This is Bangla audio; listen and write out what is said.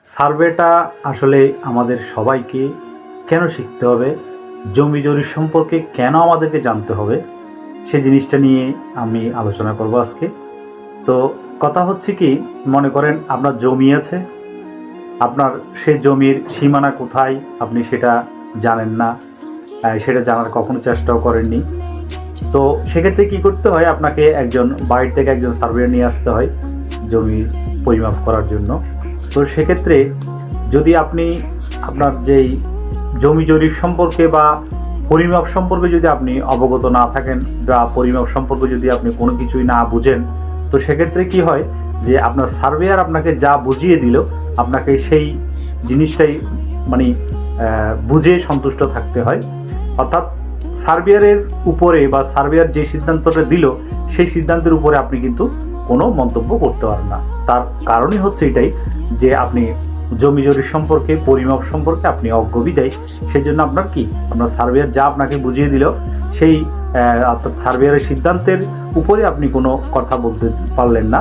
সার্ভেটা আসলে আমাদের সবাইকে কেন শিখতে হবে, জমি জরিপ সম্পর্কে কেন আমাদেরকে জানতে হবে, সে জিনিসটা নিয়ে আমি আলোচনা করব আজকে। তো কথা হচ্ছে কি, মনে করেন আপনার জমি আছে, আপনার সেই জমির সীমানা কোথায় আপনি সেটা জানেন না, সেটা জানার কখনো চেষ্টাও করেননি। তো সেক্ষেত্রে কি করতে হয়, আপনাকে বাড়ির থেকে একজন সার্ভেয়ার নিয়ে আসতে হয় জমির পরিমাপ করার জন্য। তো সেক্ষেত্রে যদি আপনি আপনার যেই জমি জরিপ সম্পর্কে বা পরিমাপ সম্পর্কে যদি আপনি অবগত না থাকেন বা পরিমাপ সম্পর্কে যদি আপনি কোনো কিছুই না বুঝেন, তো সেক্ষেত্রে কি হয় যে আপনার সার্ভেয়ার আপনাকে যা বুঝিয়ে দিল, আপনাকে সেই জিনিসটাই মানে বুঝে সন্তুষ্ট থাকতে হয়। অর্থাৎ সার্ভেয়ারের উপরে বা সার্ভেয়ার যে সিদ্ধান্তটা দিল, সেই সিদ্ধান্তের উপরে আপনি কিন্তু কোনো মন্তব্য করতে পারেন না। তার কারণই হচ্ছে এটাই যে আপনি জমি জরিপ সম্পর্কে, পরিমাপ সম্পর্কে আপনি অজ্ঞ বিদায়। সেই জন্য আপনার সার্ভেয়ার যা আপনাকে বুঝিয়ে দিল, সেই অর্থাৎ সার্ভেয়ারের সিদ্ধান্তের উপরে আপনি কোনো কথা বলতে পারলেন না।